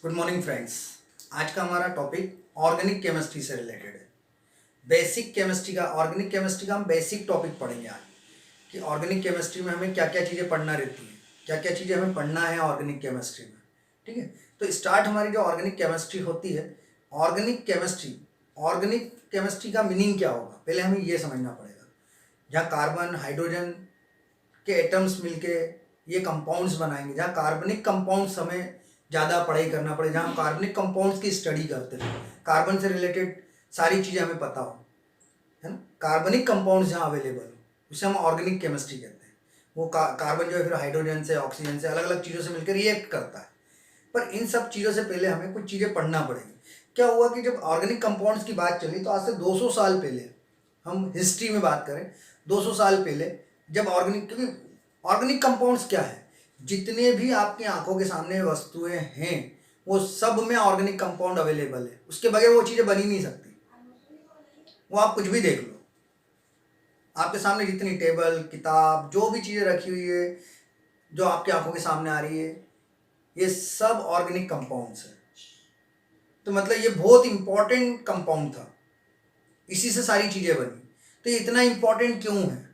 Good morning friends. आज का हमारा टॉपिक ऑर्गेनिक केमिस्ट्री से रिलेटेड है। बेसिक केमिस्ट्री का ऑर्गेनिक केमिस्ट्री का हम बेसिक टॉपिक पढ़ेंगे आज कि ऑर्गेनिक केमिस्ट्री में हमें क्या क्या चीज़ें पढ़ना रहती हैं, क्या क्या चीज़ें हमें पढ़ना है ऑर्गेनिक केमिस्ट्री में। ठीक है, तो स्टार्ट हमारी जो ऑर्गेनिक केमिस्ट्री होती है, ऑर्गेनिक केमिस्ट्री का मीनिंग क्या होगा पहले हमें ये समझना पड़ेगा। जहाँ कार्बन हाइड्रोजन के एटम्स मिलके ये कंपाउंड्स बनाएंगे, जहाँ कार्बनिक कंपाउंड्स हमें ज़्यादा पढ़ाई करना पड़े, जहाँ हम कार्बनिक कंपाउंड्स की स्टडी करते हैं, कार्बन से रिलेटेड सारी चीज़ें हमें पता हो, है ना। कार्बनिक कंपाउंड्स जहाँ अवेलेबल हो उसे हम ऑर्गेनिक केमिस्ट्री कहते हैं। वो कार्बन जो है फिर हाइड्रोजन से, ऑक्सीजन से, अलग अलग चीज़ों से मिलकर रिएक्ट करता है। पर इन सब चीज़ों से पहले हमें कुछ चीज़ें पढ़ना पड़ेगी। क्या हुआ कि जब ऑर्गेनिक कंपाउंड्स की बात चली तो आज से 200 साल पहले, हम हिस्ट्री में बात करें 200 साल पहले, जब क्योंकि ऑर्गेनिक कंपाउंड्स क्या है, जितने भी आपकी आंखों के सामने वस्तुएं हैं वो सब में ऑर्गेनिक कंपाउंड अवेलेबल है। उसके बगैर वो चीज़ें बन ही नहीं सकती। वो आप कुछ भी देख लो, आपके सामने जितनी टेबल, किताब, जो भी चीज़ें रखी हुई है, जो आपकी आंखों के सामने आ रही है, ये सब ऑर्गेनिक कंपाउंड्स है। तो मतलब ये बहुत इंपॉर्टेंट कंपाउंड था, इसी से सारी चीज़ें बनी। तो ये इतना इंपॉर्टेंट क्यों है,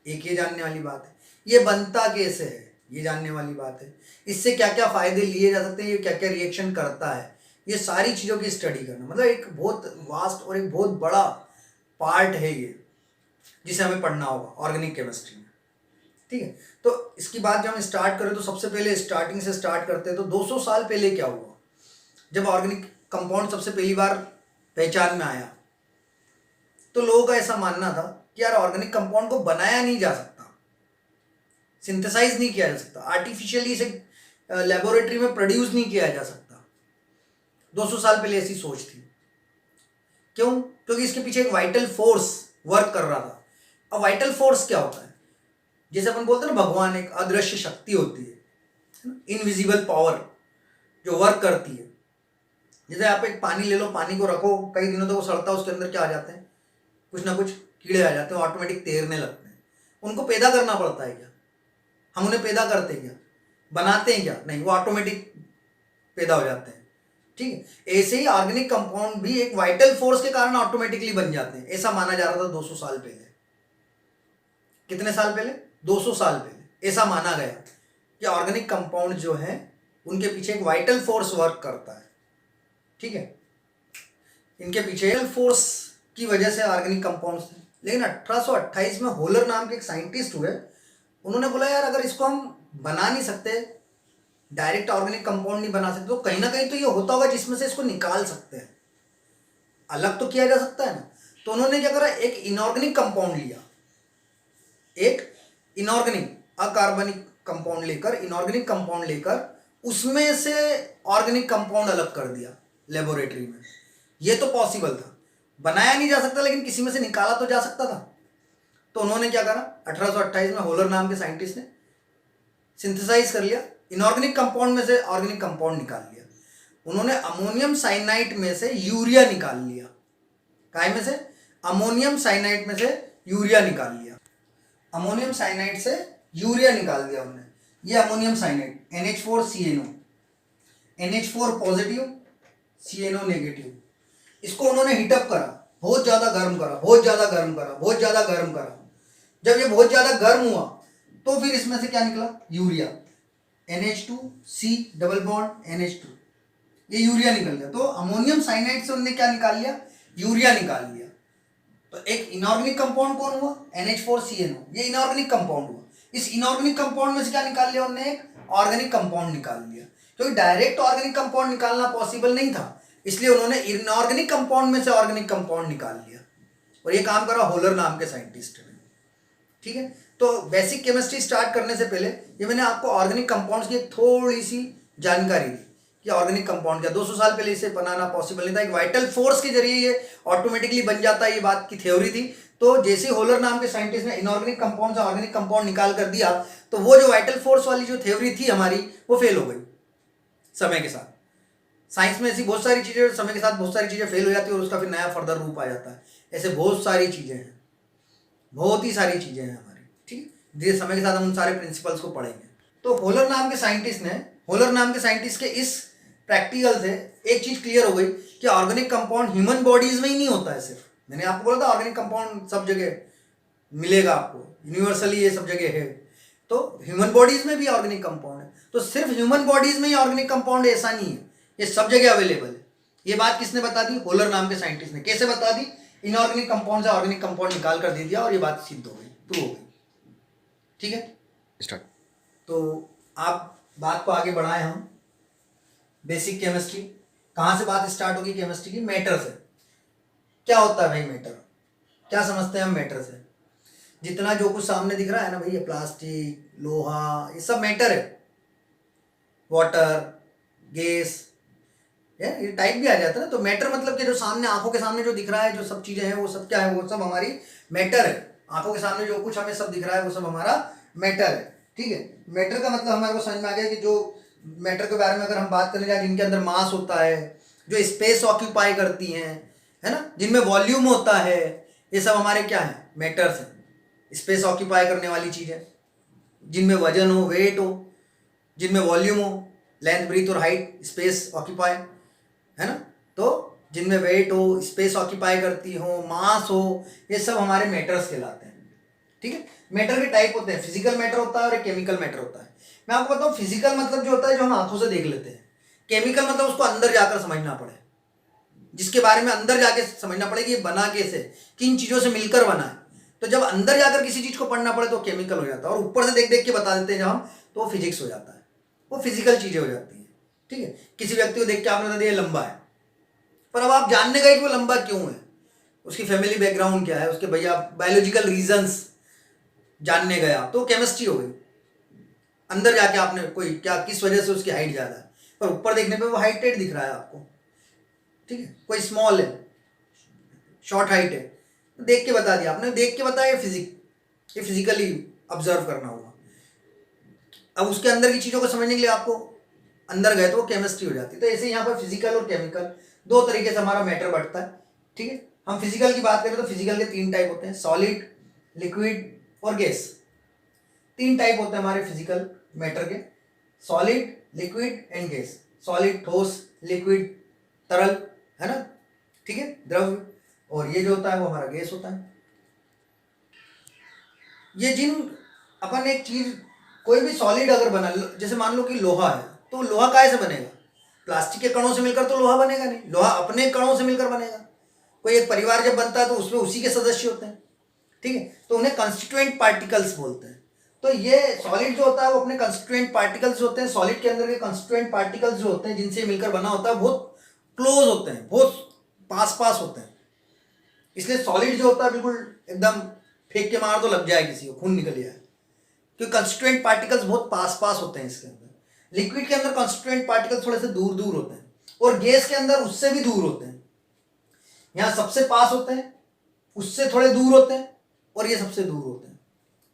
एक ये जानने वाली बात है। ये बनता कैसे है, ये जानने वाली बात है। इससे क्या क्या फ़ायदे लिए जा सकते हैं, ये क्या क्या रिएक्शन करता है, ये सारी चीज़ों की स्टडी करना मतलब एक बहुत वास्ट और एक बहुत बड़ा पार्ट है ये, जिसे हमें पढ़ना होगा ऑर्गेनिक केमिस्ट्री में। ठीक है, तो इसकी बात जब हम स्टार्ट करें तो सबसे पहले स्टार्टिंग से स्टार्ट करते हैं। तो 200 साल पहले क्या हुआ जब ऑर्गेनिक कंपाउंड सबसे पहली बार पहचान में आया, तो लोगों का ऐसा मानना था कि यार ऑर्गेनिक कंपाउंड को बनाया नहीं जा सकता, सिंथेसाइज नहीं किया जा सकता, आर्टिफिशियली इसे लेबोरेटरी में प्रोड्यूस नहीं किया जा सकता। 200 साल पहले ऐसी सोच थी। क्यों? क्योंकि इसके पीछे एक वाइटल फोर्स वर्क कर रहा था। अब वाइटल फोर्स क्या होता है, जैसे अपन बोलते हैं ना भगवान एक अदृश्य शक्ति होती है, इनविजिबल पावर जो वर्क करती है। जैसे आप एक पानी ले लो, पानी को रखो कई दिनों तक वो सड़ता है, उसके अंदर क्या आ जाते हैं, कुछ ना कुछ कीड़े आ जाते हैं, ऑटोमेटिक तैरने लगते हैं। उनको पैदा करना पड़ता है क्या? हम उन्हें पैदा करते हैं क्या, बनाते हैं क्या? नहीं, वो ऑटोमेटिक पैदा हो जाते हैं। ठीक है, ऐसे ही ऑर्गेनिक कंपाउंड भी एक वाइटल फोर्स के कारण ऑटोमेटिकली बन जाते हैं। ऐसा माना जा रहा था 200 साल पहले। कितने साल पहले? 200 साल पहले ऐसा माना गया कि ऑर्गेनिक कंपाउंड जो है उनके पीछे एक वाइटल फोर्स वर्क करता है। ठीक है, इनके पीछे फोर्स की वजह से ऑर्गेनिक कंपाउंड्स। लेकिन 1828 में होलर नाम के एक साइंटिस्ट हुए, उन्होंने बोला यार अगर इसको हम बना नहीं सकते, डायरेक्ट ऑर्गेनिक कंपाउंड नहीं बना सकते, तो कहीं ना कहीं तो ये होता होगा जिसमें से इसको निकाल सकते हैं, अलग तो किया जा सकता है ना। तो उन्होंने क्या करा, एक इनऑर्गेनिक कंपाउंड लिया, एक इनऑर्गेनिक अकार्बनिक कंपाउंड लेकर, इनऑर्गेनिक कंपाउंड लेकर उसमें से ऑर्गेनिक कंपाउंड अलग कर दिया लेबोरेटरी में। ये तो पॉसिबल था, बनाया नहीं जा सकता लेकिन किसी में से निकाला तो जा सकता था। तो उन्होंने क्या करा, 1828 में होलर नाम के साइंटिस्ट ने सिंथेसाइज कर लिया, इनऑर्गेनिक कंपाउंड में से ऑर्गेनिक कंपाउंड निकाल लिया। उन्होंने अमोनियम साइनाइड में से यूरिया निकाल लिया। काय में से? अमोनियम साइनाइड में से यूरिया निकाल लिया। अमोनियम साइनाइड से यूरिया निकाल दिया उन्होंने। ये ammonium cyanide NH4CNO, NH4 positive, CNO negative, इसको उन्होंने हीटअप करा, बहुत ज़्यादा गर्म करा, बहुत ज़्यादा गर्म करा, बहुत ज़्यादा गर्म करा। जब ये बहुत ज़्यादा गर्म हुआ तो फिर इसमें से क्या निकला, urea, NH2C double bond NH2, ये यूरिया निकल गया। तो अमोनियम साइनाइड से उन्होंने क्या निकाल लिया, यूरिया निकाल लिया। तो एक इनऑर्गेनिक कंपाउंड कौन हुआ, NH4CNO, ये इनऑर्गेनिक कंपाउंड हुआ। इस इनऑर्गेनिक कंपाउंड में से क्या निकाल लिया उन्होंने, एक ऑर्गेनिक कंपाउंड निकाल लिया। क्योंकि डायरेक्ट ऑर्गेनिक कंपाउंड निकालना पॉसिबल नहीं था, इसलिए उन्होंने इनऑर्गेनिक कंपाउंड में से ऑर्गेनिक कंपाउंड निकाल लिया। और ये काम करा होलर नाम के साइंटिस्ट ने। ठीक है, तो बेसिक केमिस्ट्री स्टार्ट करने से पहले ये मैंने आपको ऑर्गेनिक कंपाउंड्स की थोड़ी सी जानकारी दी कि ऑर्गेनिक कंपाउंड क्या। 200 साल पहले इसे बनाना पॉसिबल नहीं था, एक वाइटल फोर्स के जरिए ये ऑटोमेटिकली बन जाता है, ये बात की थ्योरी थी। तो जैसे होलर नाम के साइंटिस्ट ने इनऑर्गेनिक कंपाउंड से ऑर्गेनिक कंपाउंड निकाल कर दिया, तो वो जो वाइटल फोर्स वाली जो थ्योरी थी हमारी, वो फेल हो गई समय के साथ। साइंस में ऐसी बहुत सारी चीज़ें समय के साथ बहुत सारी चीज़ें फेल हो जाती है और उसका फिर नया फर्दर रूप आ जाता है। ऐसे बहुत सारी चीज़ें हैं, बहुत ही सारी चीज़ें हैं हमारी। ठीक है, धीरे समय के साथ हम उन सारे प्रिंसिपल्स को पढ़ेंगे। तो होलर नाम के साइंटिस्ट के इस प्रैक्टिकल से एक चीज क्लियर हो गई कि ऑर्गेनिक कंपाउंड ह्यूमन बॉडीज में ही नहीं होता है सिर्फ। मैंने आपको बोला था ऑर्गेनिक कंपाउंड सब जगह मिलेगा आपको, यूनिवर्सली ये सब जगह है। तो ह्यूमन बॉडीज में भी ऑर्गेनिक कंपाउंड है, तो सिर्फ ह्यूमन बॉडीज में ही ऑर्गेनिक कंपाउंड ऐसा नहीं है, ये सब जगह अवेलेबल है। ये बात किसने बता दी? होलर नाम के साइंटिस्ट ने। कैसे बता दी? इनऑर्गेनिक कंपाउंड से ऑर्गेनिक कंपाउंड निकाल कर दे दिया और ये बात सिद्ध हो गई, प्रूव हो गई। ठीक है, स्टार्ट। तो आप बात को आगे बढ़ाएं हम। बेसिक केमिस्ट्री कहाँ से बात स्टार्ट होगी केमिस्ट्री की? मैटर से। क्या होता है भाई मैटर? क्या समझते हैं हम मैटर से? जितना जो कुछ सामने दिख रहा है ना भाई, ये प्लास्टिक, लोहा, ये सब मैटर है। वाटर, गैस, ये टाइप भी आ जाता है ना। तो मैटर मतलब कि जो सामने आंखों के सामने जो दिख रहा है, जो सब चीजें हैं, वो सब क्या है? वो सब हमारी मैटर है। आंखों के सामने जो कुछ हमें सब दिख रहा है वो सब हमारा मैटर है। ठीक है, मैटर का मतलब हमारे को समझ में आ गया कि जो मैटर के बारे में अगर हम बात करने जाए, जिनके अंदर मास होता है, जो स्पेस ऑक्यूपाई करती हैं, है ना, जिनमें वॉल्यूम होता है, ये सब हमारे क्या है? मैटर्स हैं। स्पेस ऑक्यूपाई करने वाली चीजें, जिनमें वजन हो, वेट हो, जिनमें वॉल्यूम हो, लेंथ, ब्रीथ और हाइट, स्पेस ऑक्यूपाई, है ना। तो जिनमें वेट हो, स्पेस ऑक्यूपाई करती हो, मास हो, ये सब हमारे मैटर्स कहलाते हैं। ठीक है, मैटर के टाइप होते हैं, फिजिकल मैटर होता है और एक केमिकल मैटर होता है। मैं आपको बताऊं, फिजिकल मतलब जो होता है जो हम आंखों से देख लेते हैं। केमिकल मतलब उसको अंदर जाकर समझना पड़े, जिसके बारे में अंदर जाके समझना पड़े कि ये बना कैसे, किन चीजों से मिलकर बना है। तो जब अंदर जाकर किसी चीज को पढ़ना पड़े तो केमिकल हो जाता है, और ऊपर से देख देख के बता देते हैं जब हम, तो वो फिजिक्स हो जाता है, वो फिजिकल चीजें हो जाती हैं। ठीक है, किसी व्यक्ति को देख के आपने बता दिया लंबा है, पर अब आप जानने गए कि वो लंबा क्यों है, उसकी फैमिली बैकग्राउंड क्या है, उसके भैया बायोलॉजिकल रीजंस जानने गया, तो केमिस्ट्री हो गई। अंदर जाके आपने कोई क्या, किस वजह से उसकी हाइट ज्यादा है, पर ऊपर देखने पे वो हाइटेड दिख रहा है आपको। ठीक है, कोई स्मॉल है, शॉर्ट हाइट है, तो देख के बता दिया आपने, देख के बताया, ये फिजिकली ऑब्जर्व करना होगा। अब उसके अंदर की चीजों को समझने के लिए आपको अंदर गए तो वो केमिस्ट्री हो जाती है। तो ऐसे यहाँ पर फिजिकल और केमिकल दो तरीके से हमारा मैटर बढ़ता है। ठीक है, हम फिजिकल की बात करें तो फिजिकल के तीन टाइप होते हैं, सॉलिड, लिक्विड और गैस। तीन टाइप होते हैं हमारे फिजिकल मैटर के, solid, liquid and gas. Solid ठोस, लिक्विड तरल, है ना, ठीक है, द्रव्य, और ये जो होता है वो हमारा गैस होता है। ये जिन अपन एक चीज, कोई भी सॉलिड अगर बना, जैसे मान लो कि लोहा है, तो लोहा काहे से बनेगा? प्लास्टिक के कणों से मिलकर तो लोहा बनेगा नहीं, लोहा अपने कणों से मिलकर बनेगा। कोई एक परिवार जब बनता है तो उसमें उसी के सदस्य होते हैं। ठीक है, तो उन्हें कंस्टिट्यूएंट पार्टिकल्स बोलते हैं। तो ये सॉलिड जो होता है वो अपने कंस्टिट्यूएंट पार्टिकल्स होते हैं। सॉलिड के अंदर के कंस्टिट्यूएंट पार्टिकल्स जो होते हैं जिनसे मिलकर बना होता है बहुत क्लोज होते हैं, बहुत पास पास होते हैं। इसलिए सॉलिड जो होता है बिल्कुल एकदम फेंक के मार तो लग जाए किसी को, खून निकल जाए, क्योंकि कंस्टिट्यूएंट पार्टिकल्स बहुत पास पास होते हैं इसके अंदर। लिक्विड के अंदर कंस्टिट्यूएंट पार्टिकल्स थोड़े से दूर दूर होते हैं, और गैस के अंदर उससे भी दूर होते हैं। यहाँ सबसे पास होते हैं, उससे थोड़े दूर होते हैं, और ये सबसे दूर होते हैं।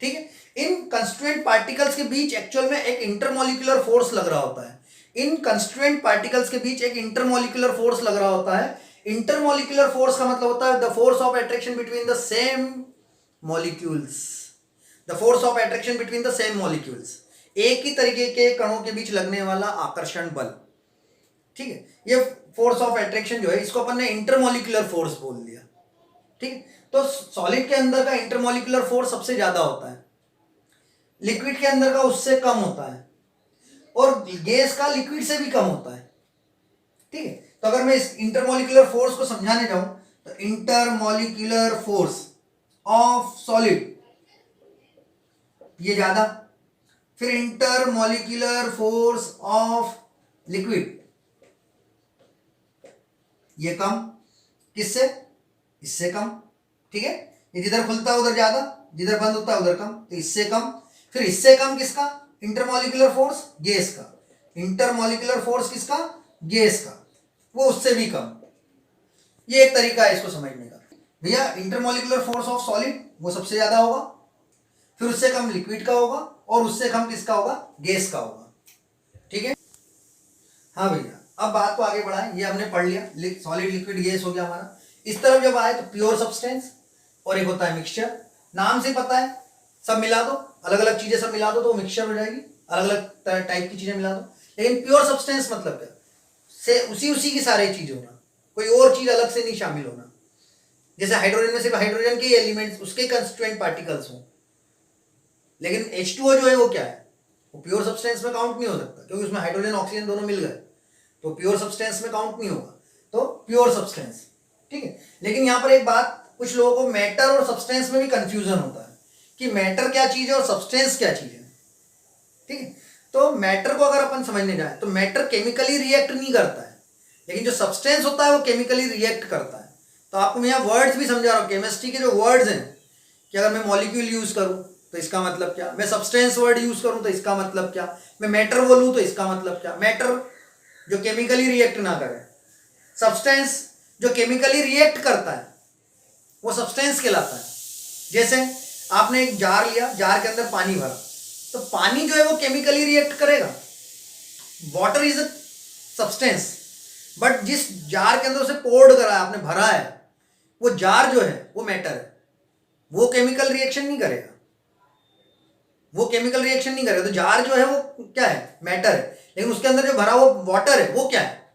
ठीक है, इन कंस्टिट्यूएंट पार्टिकल्स के बीच एक्चुअल में एक इंटरमोलिकुलर फोर्स लग रहा होता है। इन कंस्टिट्यूएंट पार्टिकल्स के बीच एक इंटरमोलिकुलर फोर्स लग रहा होता है। इंटरमोलिकुलर फोर्स का मतलब होता है the force of attraction between the same molecules. The force of attraction between the same molecules, एक ही तरीके के कणों के बीच लगने वाला आकर्षण बल। ठीक है, ये फोर्स ऑफ अट्रैक्शन जो है इसको अपन ने इंटरमोलिकुलर फोर्स बोल दिया। ठीक है, तो सॉलिड के अंदर का इंटरमोलिकुलर फोर्स सबसे ज्यादा होता है, लिक्विड के अंदर का उससे कम होता है, और गैस का लिक्विड से भी कम होता है। ठीक है, तो अगर मैं इस इंटरमोलिकुलर फोर्स को समझाने जाऊं तो इंटरमोलिकुलर फोर्स ऑफ सॉलिड ये ज्यादा, फिर इंटरमोलिकुलर फोर्स ऑफ लिक्विड ये कम, किससे? इससे कम। ठीक है, ये जिधर खुलता है उधर ज्यादा, जिधर बंद होता है उधर कम, तो इससे कम। फिर इससे कम किसका? इंटरमोलिकुलर फोर्स गैस का। इंटरमोलिकुलर फोर्स किसका? गैस का, वो उससे भी कम। ये एक तरीका है इसको समझने का भैया। इंटरमोलिकुलर फोर्स ऑफ सॉलिड वो सबसे ज्यादा होगा, फिर उससे कम लिक्विड का होगा, और उससे कम किसका होगा? गैस का होगा। ठीक है, हाँ भैया, अब बात को आगे बढ़ाएं। ये हमने पढ़ लिया, सॉलिड, लिक्विड, गैस हो गया हमारा। इस तरफ जब आए तो प्योर सब्सटेंस, और एक होता है मिक्सचर। नाम से पता है, सब मिला दो, अलग अलग चीजें सब मिला दो तो वो मिक्सचर हो जाएगी, अलग अलग टाइप की चीजें मिला दो। लेकिन प्योर सब्सटेंस मतलब क्या? से उसी की सारी चीज होना, कोई और चीज अलग से नहीं शामिल होना। जैसे हाइड्रोजन में सिर्फ हाइड्रोजन के एलिमेंट्स, उसके कंस्टिट्यूएंट पार्टिकल्स हों, लेकिन H2O जो है वो क्या है, वो प्योर सब्सटेंस में काउंट नहीं हो सकता, क्योंकि उसमें हाइड्रोजन ऑक्सीजन दोनों मिल गए, तो प्योर सब्सटेंस में काउंट नहीं होगा, तो प्योर सब्सटेंस। ठीक है, लेकिन यहाँ पर एक बात, कुछ लोगों को मैटर और सब्सटेंस में भी कंफ्यूजन होता है कि मैटर क्या चीज है और सब्सटेंस क्या चीज है। ठीक है, तो मैटर को अगर अपन समझने जाए तो मैटर केमिकली रिएक्ट नहीं करता है, लेकिन जो सब्सटेंस होता है वो केमिकली रिएक्ट करता है। तो आपको मैं यहाँ वर्ड्स भी समझा रहा हूँ, केमिस्ट्री के जो वर्ड्स हैं, कि अगर मैं मॉलिक्यूल यूज करूँ तो इसका मतलब क्या, मैं सब्सटेंस वर्ड यूज करूँ तो इसका मतलब क्या, मैं मैटर बोलूँ तो इसका मतलब क्या। मैटर जो केमिकली रिएक्ट ना करे, सब्सटेंस जो केमिकली रिएक्ट करता है वो सब्सटेंस कहलाता है। जैसे आपने एक जार लिया, जार के अंदर पानी भरा, तो पानी जो है वो केमिकली रिएक्ट करेगा, water is a substance, but जिस जार के अंदर उसे पोर्ड करा है, आपने भरा है, वो जार जो है वो मैटर है, वो केमिकल रिएक्शन नहीं करेगा, वो केमिकल रिएक्शन नहीं करेगा। तो जार जो है वो क्या है, मैटर है, लेकिन उसके अंदर जो भरा वो वाटर है, वो क्या है,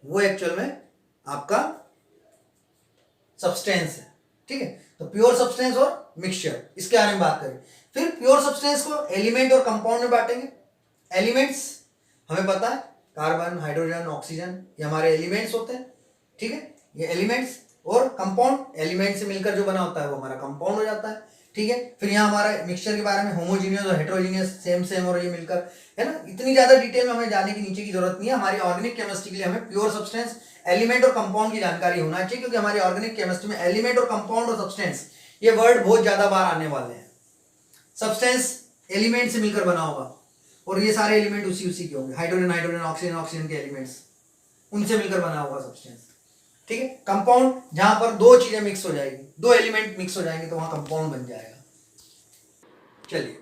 वो एक्चुअल में आपका सब्सटेंस है। ठीक है, तो प्योर सब्सटेंस और मिक्सचर, इसके बारे में बात करें। फिर प्योर सब्सटेंस को एलिमेंट और कंपाउंड में बांटेंगे। एलिमेंट्स हमें पता है, कार्बन, हाइड्रोजन, ऑक्सीजन, ये हमारे एलिमेंट्स होते हैं। ठीक है, ये एलिमेंट्स। और कंपाउंड, एलिमेंट से मिलकर जो बना होता है वो हमारा कंपाउंड हो जाता है। ठीक है, फिर यहाँ हमारा मिक्सचर के बारे में, होमोजीनियस और हेट्रोजीनियस, सेम सेम और ये मिलकर, है ना। इतनी ज्यादा डिटेल में हमें जाने की नीचे की जरूरत नहीं है। हमारी ऑर्गेनिक केमिस्ट्री के लिए हमें प्योर सब्सटेंस, एलिमेंट और कंपाउंड की जानकारी होना चाहिए, क्योंकि हमारी ऑर्गेनिक केमिस्ट्री में एलिमेंट और कंपाउंड और सब्सटेंस, ये वर्ड बहुत ज्यादा बार आने वाले हैं। सब्सटेंस एलिमेंट से मिलकर बना होगा, और ये सारे एलिमेंट उसी के होंगे, हाइड्रोजन हाइड्रोजन, ऑक्सीजन ऑक्सीजन के एलिमेंट्स, उनसे मिलकर बना होगा सब्सटेंस। ठीक है, कंपाउंड जहां पर दो चीजें मिक्स हो जाएगी, दो एलिमेंट मिक्स हो जाएंगे, तो वहां कंपाउंड बन जाएगा। चलिए,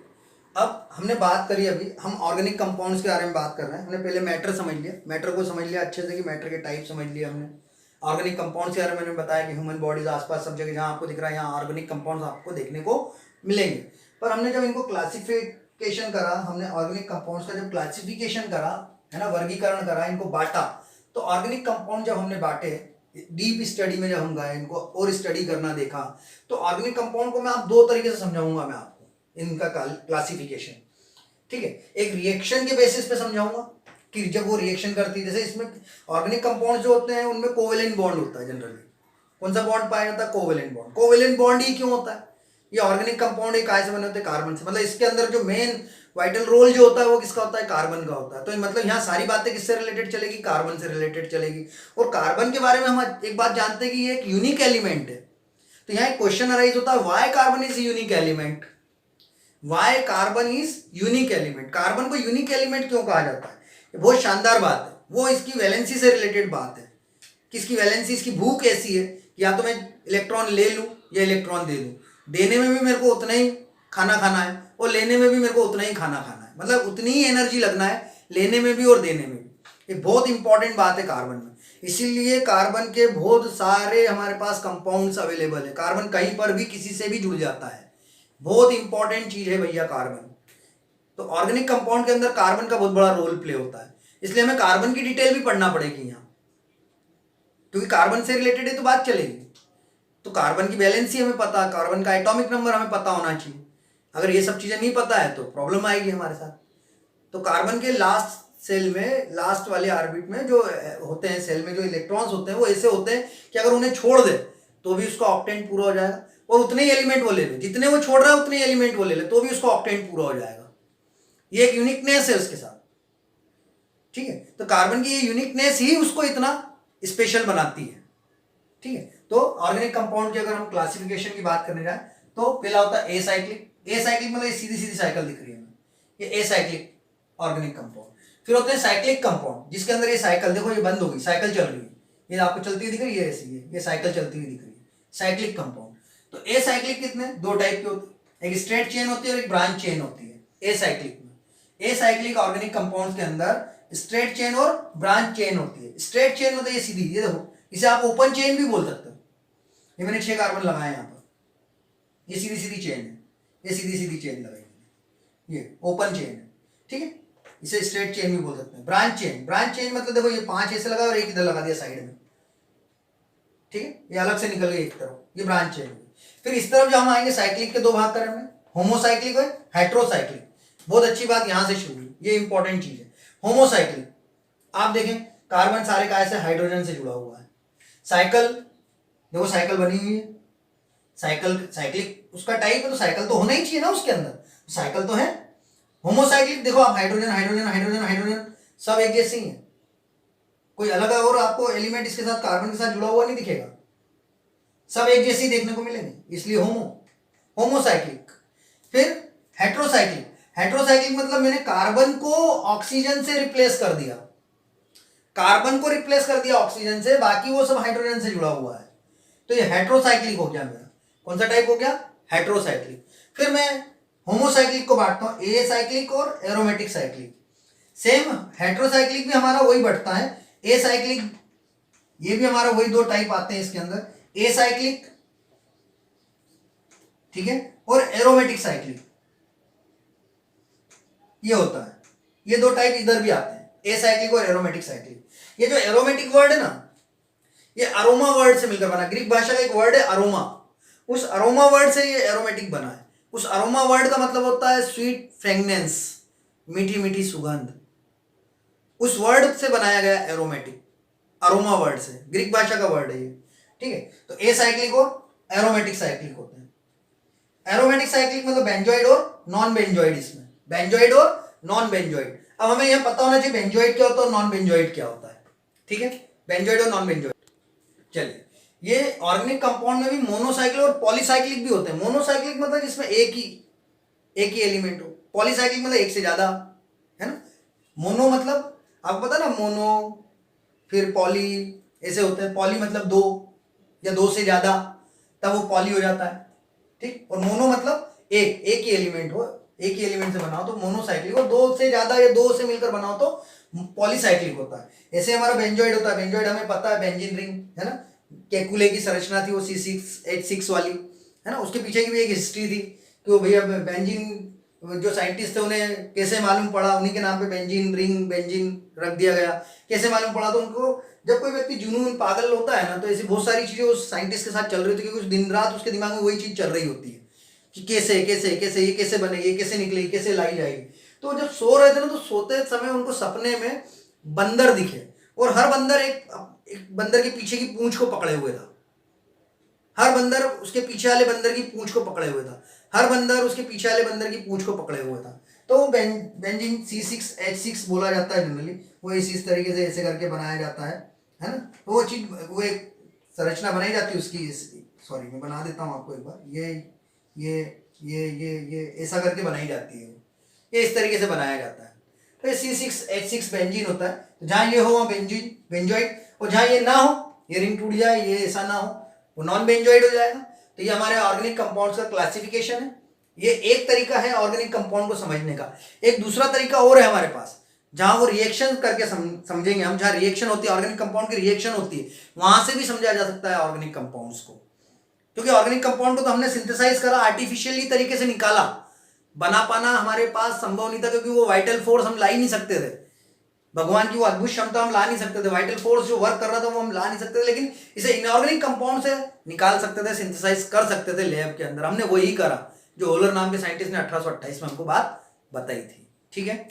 अब हमने बात करी, अभी हम ऑर्गेनिक कंपाउंड्स के बारे में बात कर रहे हैं। हमने पहले मैटर समझ लिया, मैटर को समझ लिया अच्छे से कि मैटर के टाइप समझ लिया हमने। ऑर्गेनिक कंपाउंड्स के बारे में मैंने बताया कि ह्यूमन बॉडीज आसपास सब जगह जहाँ आपको दिख रहा है, यहाँ ऑर्गेनिक कंपाउंड्स आपको देखने को मिलेंगे। पर हमने जब इनको क्लासिफिकेशन करा, हमने ऑर्गेनिक कंपाउंड्स का जब क्लासिफिकेशन करा, है ना, वर्गीकरण करा, इनको बांटा, तो ऑर्गेनिक कंपाउंड जब हमने बांटे, डीप स्टडी में जब हम गए, इनको और स्टडी करना देखा, तो ऑर्गेनिक कंपाउंड को मैं आप दो तरीके से समझाऊंगा मैं आपको इनका क्लासिफिकेशन। ठीक है, एक रिएक्शन के बेसिस पे समझाऊंगा कि जब वो रिएक्शन करती है, जैसे इसमें ऑर्गेनिक कंपाउंड जो होते हैं उनमें कोवेलेंट बॉन्ड होता है जनरली। कौन सा बॉन्ड पाया जाता है, कोवेलेंट बॉन्ड। कोवेलेंट बॉन्ड ही क्यों होता है, ये ऑर्गेनिक कंपाउंड एक काय से बने होते हैं, कार्बन से। मतलब इसके अंदर जो मेन वाइटल रोल जो होता है वो किसका होता है, कार्बन का होता है। तो मतलब यहाँ सारी बातें किससे रिलेटेड चलेगी, कार्बन से रिलेटेड चलेगी। और कार्बन के बारे में हम एक बात जानते हैं कि ये एक यूनिक एलिमेंट है। तो यहाँ एक क्वेश्चन अराइज होता है, why carbon is unique element, why carbon is unique element. Carbon को यूनिक एलिमेंट क्यों कहा जाता है, ये बहुत शानदार बात है। वो इसकी वैलेंसी से रिलेटेड बात है कि इसकी वैलेंसी, इसकी भूख ऐसी है, या तो मैं इलेक्ट्रॉन ले लूँ या इलेक्ट्रॉन दे दूँ, देने में भी मेरे को उतना ही खाना खाना है और लेने में भी मेरे को उतना ही खाना खाना है, मतलब उतनी ही एनर्जी लगना है लेने में भी और देने में भी। ये बहुत इंपॉर्टेंट बात है कार्बन में। इसीलिए कार्बन के बहुत सारे हमारे पास कंपाउंड्स अवेलेबल है। कार्बन कहीं पर भी किसी से भी जुड़ जाता है, बहुत इंपॉर्टेंट चीज है भैया कार्बन। तो ऑर्गेनिक कंपाउंड के अंदर कार्बन का बहुत बड़ा रोल प्ले होता है, इसलिए हमें कार्बन की डिटेल भी पढ़ना पड़ेगी यहाँ, क्योंकि कार्बन से रिलेटेड है तो बात चलेगी। तो कार्बन की वैलेंसी हमें पता, कार्बन का एटॉमिक नंबर हमें पता होना चाहिए। अगर ये सब चीजें नहीं पता है तो प्रॉब्लम आएगी हमारे साथ। तो कार्बन के लास्ट सेल में, लास्ट वाले ऑर्बिट में जो होते हैं, सेल में जो इलेक्ट्रॉन्स होते हैं वो ऐसे होते हैं कि अगर उन्हें छोड़ दे तो भी उसका ऑक्टेंट पूरा हो जाएगा, और उतने ही एलिमेंट वो ले ले, जितने वो छोड़ रहा है उतने ही एलिमेंट वो ले ले, तो भी उसका ऑक्टेंट पूरा हो जाएगा। ये एक यूनिकनेस है उसके साथ। ठीक है, तो कार्बन की ये यूनिकनेस ही उसको इतना स्पेशल बनाती है। ठीक है, तो ऑर्गेनिक कंपाउंड की अगर हम क्लासिफिकेशन की बात करने जाए तो पहला होता है ए साइक्लिक। ए साइक्लिक मतलब सीधी सीधी साइकिल दिख रही है हमें, ये ए साइक्लिक ऑर्गेनिक कंपाउंड। फिर होते हैं साइक्लिक कंपाउंड, जिसके अंदर ये साइकिल, देखो ये बंद हो गई, साइकिल चल रही है, ये आपको चलती हुई दिख रही है, ऐसी ये साइकिल चलती हुई दिख रही है, साइक्लिक कंपाउंड। तो ए साइक्लिक कितने, दो टाइप के होते हैं, एक स्ट्रेट चेन होती है और एक ब्रांच चेन होती है ए साइक्लिक में। ए साइक्लिक ऑर्गेनिक कंपाउंड के अंदर स्ट्रेट चेन और ब्रांच चेन होती है। स्ट्रेट चेन मतलब ये सीधी, ये देखो, इसे आप ओपन चेन भी बोल सकते हो। ये मैंने 6 कार्बन लगाए यहाँ पर, ये सीधी सीधी चेन है, ये सीधी सीधी चेन लगाई, ये ओपन चेन है। ठीक है, इसे स्ट्रेट चेन भी बोल सकते हैं। ब्रांच चेन मतलब देखो ये 5 ऐसे लगा और एक इधर लगा दिया साइड में, ठीक है, ये अलग से निकल गई एक तरफ, ये ब्रांच चेन। फिर इस तरफ जो हम आएंगे साइक्लिक के दो भाग करें हमने, होमोसाइक्लिक और हेट्रोसाइक्लिक। बहुत अच्छी बात यहां से शुरू हुई, ये इंपॉर्टेंट चीज है। होमोसाइक्लिक आप देखें कार्बन सारे का ऐसे हाइड्रोजन से जुड़ा हुआ है। साइकिल देखो साइकिल बनी हुई है, साइक्लिक उसका टाइप है तो साइकिल तो होना ही चाहिए ना उसके अंदर, साइकिल तो है। होमोसाइक्लिक देखो आप हाइड्रोजन हाइड्रोजन हाइड्रोजन हाइड्रोजन सब एक जैसे ही है, कोई अलग और आपको एलिमेंट इसके साथ कार्बन के साथ जुड़ा हुआ नहीं दिखेगा, सब एक जैसे ही देखने को मिलेंगे, इसलिए होमोसाइक्लिक। फिर हेट्रोसाइक्लिक, हेट्रोसाइक्लिक मतलब मैंने कार्बन को ऑक्सीजन से रिप्लेस कर दिया, कार्बन को रिप्लेस कर दिया ऑक्सीजन से, बाकी वो सब हाइड्रोजन से जुड़ा हुआ है, तो ये हेट्रोसाइक्लिक हो गया मेरा। कौन सा टाइप हो गया? हेट्रोसाइक्लिक। फिर मैं होमोसाइक्लिक को बांटता हूं ए साइक्लिक और एरोमेटिक साइक्लिक। सेम हेट्रोसाइक्लिक भी हमारा वही बढ़ता है, ए साइक्लिक, ये भी हमारा वही दो टाइप आते हैं इसके अंदर, ए साइक्लिक, ठीक है, और एरोमेटिक साइक्लिक, ये होता है। ये दो टाइप इधर भी आते हैं, ए साइक्लिक और एरोमेटिक साइक्लिक। ये जो एरोमेटिक वर्ड है ना, ये अरोमा वर्ड से मिलकर बना, ग्रीक भाषा का एक वर्ड है अरोमा, उस अरोमा वर्ड से ये एरोमेटिक बना है। उस अरोमा वर्ड का मतलब होता है स्वीट फ्रेगनेंस, मीठी मीठी सुगंध, उस वर्ड से बनाया गया एरोमेटिक, अरोमा वर्ड से, ग्रीक भाषा का वर्ड है ये, ठीक है। तो ए साइक्लिक और एरोमेटिक साइक्लिक होते हैं। एरोमेटिक साइक्लिक मतलब बेंजोइड और नॉन बेंजोइड, इसमें बेंजोइड और नॉन बेंजोइड। अब हमें यह पता होना चाहिए बेंजोइड क्या होता है और नॉन बेंजोइड क्या होता है, ठीक है, बेंजोइड और नॉन बेंजोइड। चलिए, ये ऑर्गेनिक कंपाउंड में भी मोनोसाइक्लिक और पॉलीसाइक्लिक भी होते हैं। मोनोसाइक्लिक मतलब जिसमें एक ही एलिमेंट हो, पॉलीसाइक्लिक मतलब एक से ज्यादा, है ना। मोनो मतलब आपको पता ना, मोनो फिर पॉली ऐसे होते हैं, पॉली मतलब दो या दो से ज्यादा, तब वो पॉली हो जाता है, ठीक। और मोनो मतलब एक ही एलिमेंट हो, एक ही एलिमेंट से बनाओ तो मोनोसाइक्लिक, और दो से ज्यादा या दो से मिलकर बनाओ तो पॉलीसाइक्लिक होता है। ऐसे हमारा बेंजोइड होता है, बेंजोइड हमें पता है बेंजीन रिंग, है ना, केकुले की संरचना थी वो C6H6 वाली, है ना, उसके पीछे की भी एक हिस्ट्री थी कि वो भैया बेंजीन, जो साइंटिस्ट थे उन्हें कैसे मालूम पड़ा, उन्हीं के नाम पे बेंजीन रिंग, बेंजीन रख दिया गया, कैसे मालूम पड़ा? तो उनको, जब कोई व्यक्ति जुनून पागल होता है ना, तो ऐसी बहुत सारी चीजें उस साइंटिस्ट के साथ चल रही होती है, क्योंकि दिन रात उसके दिमाग में वही चीज चल रही होती है कि कैसे कैसे कैसे ये कैसे बनेगी, ये कैसे निकलेगी, कैसे लाई जाएगी। तो जब सो रहे थे ना, तो सोते समय उनको सपने में बंदर दिखे, और हर बंदर एक बंदर के पीछे की पूंछ को पकड़े हुए था, हर बंदर उसके पीछे वाले बंदर की पूंछ को पकड़े हुए था, हर बंदर उसके पीछे वाले बंदर की पूंछ को पकड़े हुए था। तो वो बेंजीन C6H6 बोला जाता है जनरली, वो इस तरीके से ऐसे करके बनाया जाता है ना। तो वो चीज, वो एक संरचना बनाई जाती है उसकी, सॉरी मैं बना देता हूँ आपको एक बार, ये ऐसा करके बनाई जाती है, ये इस तरीके से बनाया जाता है। तो ये C6H6 बेंजीन होता है। तो जहाँ ये हो वहाँ बेंजीन, बेंजोइड, और जहाँ ये ना हो, ये रिंग टूट जाए, ये ऐसा ना हो, वो नॉन बेंजोइड हो जाएगा। तो ये हमारे ऑर्गेनिक कंपाउंड्स का क्लासिफिकेशन है। ये एक तरीका है ऑर्गेनिक कंपाउंड को समझने का। एक दूसरा तरीका और है हमारे पास, जहां वो रिएक्शन करके समझेंगे हम, जहां रिएक्शन होती है, ऑर्गेनिक कंपाउंड की रिएक्शन होती है, वहां से भी समझा जा सकता है ऑर्गेनिक कंपाउंड्स को। क्योंकि ऑर्गेनिक कंपाउंड को तो हमने सिंथेसाइज करा, आर्टिफिशियली तरीके से निकाला, बना पाना हमारे पास संभव नहीं था, क्योंकि वो वाइटल फोर्स हम ला ही नहीं सकते थे, भगवान की वो अद्भुत क्षमता हम ला नहीं सकते थे, वाइटल फोर्स जो वर्क कर रहा था वो हम ला नहीं सकते थे, लेकिन इसे इनऑर्गेनिक कंपाउंड से निकाल सकते थे, सिंथेसाइज कर सकते थे लैब के अंदर। हमने वही करा जो होलर नाम के साइंटिस्ट ने 1828 में हमको बात बताई थी, ठीक है।